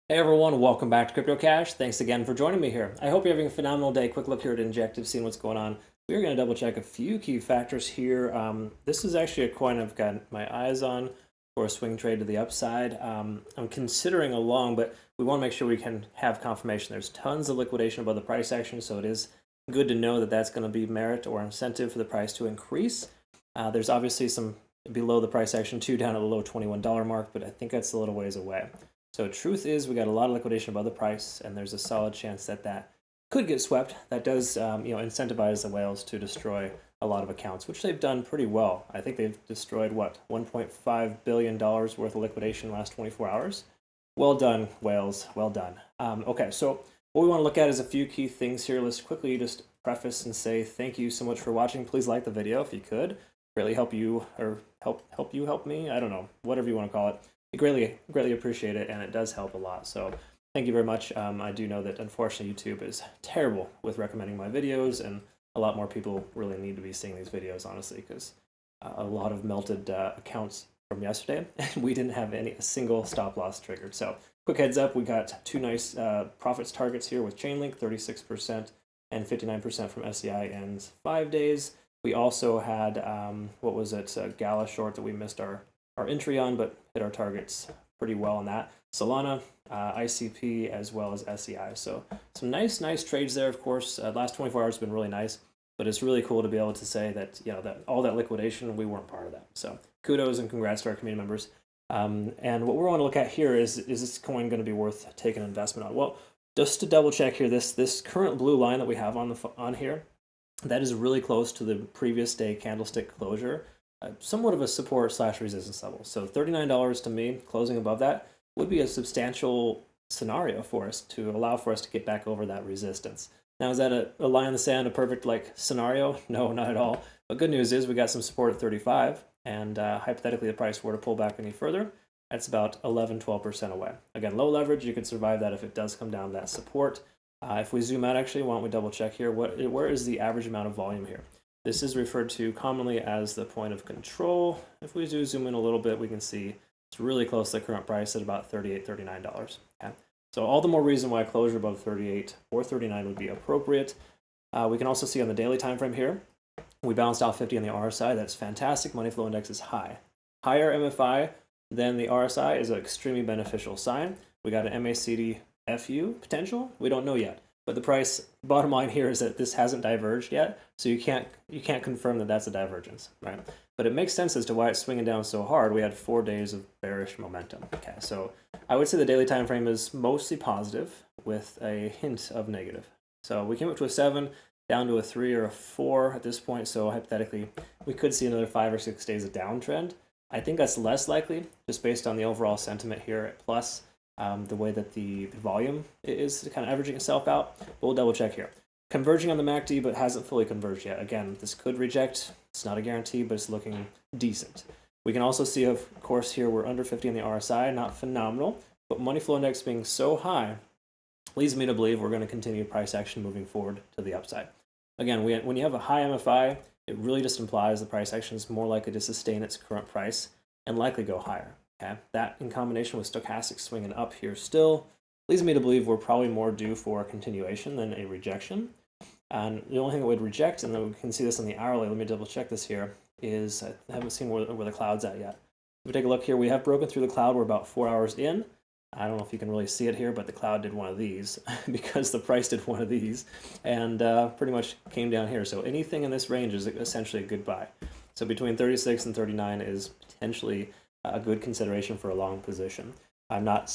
Hey everyone, welcome back to Crypto Cash. Thanks again for joining me here. I hope you're having a phenomenal day. Quick look here at Injective, seeing what's going on. We're going to double check a few key factors here. This is actually a coin I've got my eyes on for a swing trade to the upside. I'm considering a long, but we want to make sure we can have confirmation. There's tons of liquidation above the price action, so it is good to know that that's going to be merit or incentive for the price to increase. There's obviously some below the price action too, down at the low $21 mark, but I think that's a little ways away. So truth is, we got a lot of liquidation above the price, and there's a solid chance that that could get swept. That does, incentivize the whales to destroy a lot of accounts, which they've done pretty well. I think they've destroyed what, $1.5 billion worth of liquidation in the last 24 hours. Well done, whales. Well done. Okay, so what we want to look at is a few key things here. Let's quickly just preface and say thank you so much for watching. Please like the video if you could. Really help you, or help me. I don't know, whatever you want to call it. I greatly appreciate it, and it does help a lot. So thank you very much. I do know that unfortunately YouTube is terrible with recommending my videos, and a lot more people really need to be seeing these videos, honestly, because a lot of melted accounts from yesterday, and we didn't have a single stop loss triggered. So quick heads up, we got two nice profits targets here with Chainlink, 36% and 59% from SEI in 5 days. We also had, what was it, Gala short that we missed our entry on, but hit our targets pretty well on that. Solana, ICP, as well as SEI. So some nice trades there, of course. Last 24 hours have been really nice, but it's really cool to be able to say that, that all that liquidation, we weren't part of that. So kudos and congrats to our community members. And what we want to look at here is this coin going to be worth taking an investment on? Well, just to double check here, this current blue line that we have on here, that is really close to the previous day candlestick closure. Somewhat of a support / resistance level. So $39 to me, closing above that, would be a substantial scenario for us to allow for us to get back over that resistance. Now, is that a line in the sand, a perfect scenario? No, not at all. But good news is we got some support at 35, and hypothetically the price were to pull back any further, that's about 11-12% away. Again, low leverage, you could survive that if it does come down to that support. If we zoom out, actually, why don't we double check here? Where is the average amount of volume here? This is referred to commonly as the point of control. If we do zoom in a little bit, we can see it's really close to the current price at about $38, $39. Okay? So all the more reason why closure above 38 or 39 would be appropriate. We can also see on the daily time frame here, we bounced off 50 on the RSI. That's fantastic. Money flow index is high. Higher MFI than the RSI is an extremely beneficial sign. We got an MACD FU potential. We don't know yet. But the price, bottom line here is that this hasn't diverged yet, so you can't confirm that that's a divergence, right? But it makes sense as to why it's swinging down so hard. We had 4 days of bearish momentum. Okay, so I would say the daily time frame is mostly positive with a hint of negative. So we came up to a 7, down to a 3 or a 4 at this point. So hypothetically, we could see another 5 or 6 days of downtrend. I think that's less likely, just based on the overall sentiment here, plus the way that the volume is kind of averaging itself out. But we'll double check here. Converging on the MACD, but hasn't fully converged yet. Again, this could reject. It's not a guarantee, but it's looking decent. We can also see, of course, here we're under 50 on the RSI, not phenomenal, but money flow index being so high leads me to believe we're going to continue price action moving forward to the upside. Again, when you have a high MFI, it really just implies the price action is more likely to sustain its current price and likely go higher. Okay, that in combination with stochastic swinging up here still leads me to believe we're probably more due for a continuation than a rejection. And the only thing that would reject, and we can see this in the hourly, let me double check this here, is I haven't seen where the cloud's at yet. If we take a look here, we have broken through the cloud. We're about 4 hours in. I don't know if you can really see it here, but the cloud did one of these because the price did one of these and pretty much came down here. So anything in this range is essentially a good buy. So between 36 and 39 is potentially a good consideration for a long position. I'm not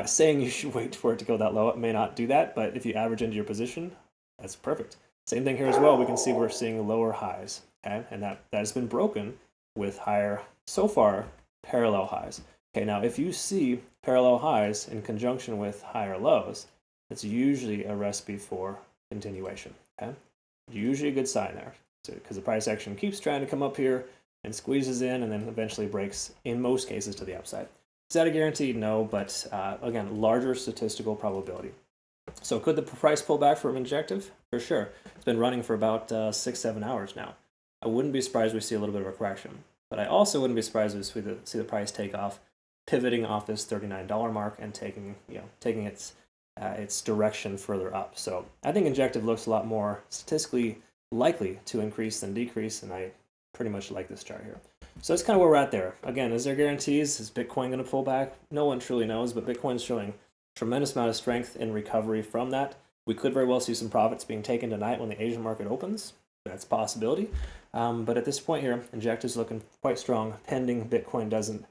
saying you should wait for it to go that low. It may not do that, but if you average into your position, that's perfect. Same thing here as well. We can see we're seeing lower highs, okay? And that has been broken with higher, so far, parallel highs. Okay, now if you see parallel highs in conjunction with higher lows, it's usually a recipe for continuation, okay? Usually a good sign there, because the price action keeps trying to come up here and squeezes in and then eventually breaks, in most cases, to the upside. Is that a guarantee? No, but again, larger statistical probability. So could the price pull back from injective? For sure. It's been running for about 6-7 hours now. I wouldn't be surprised we see a little bit of a correction, but I also wouldn't be surprised if we see the price take off pivoting off this $39 mark and taking its direction further up. So I think Injective looks a lot more statistically likely to increase than decrease, and I pretty much like this chart here. So that's kind of where we're at there. Again, is there guarantees? Is Bitcoin going to pull back? No one truly knows, but Bitcoin's showing tremendous amount of strength in recovery from that. We could very well see some profits being taken tonight when the Asian market opens. That's a possibility. But at this point here, Injective's looking quite strong, pending Bitcoin doesn't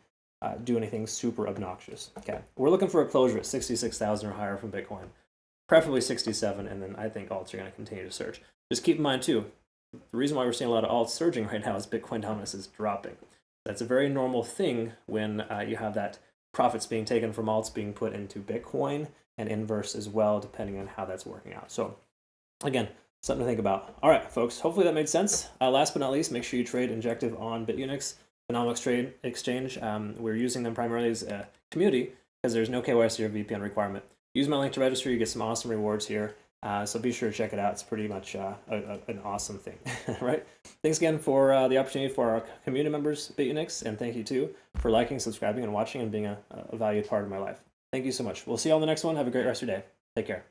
do anything super obnoxious. Okay, we're looking for a closure at 66,000 or higher from Bitcoin, preferably 67, and then I think alts are going to continue to surge. Just keep in mind too, the reason why we're seeing a lot of alts surging right now is Bitcoin dominance is dropping. That's a very normal thing when you have that profits being taken from alts being put into Bitcoin, and inverse as well, depending on how that's working out. So again, something to think about. All right, folks, hopefully that made sense. Last but not least, make sure you trade Injective on Bitunix, Binomics Trade Exchange. We're using them primarily as a community because there's no KYC or VPN requirement. Use my link to register. You get some awesome rewards here. So be sure to check it out. It's pretty much an awesome thing, right? Thanks again for the opportunity for our community members, Bitunix, and thank you too for liking, subscribing, and watching and being a valued part of my life. Thank you so much. We'll see you on the next one. Have a great rest of your day. Take care.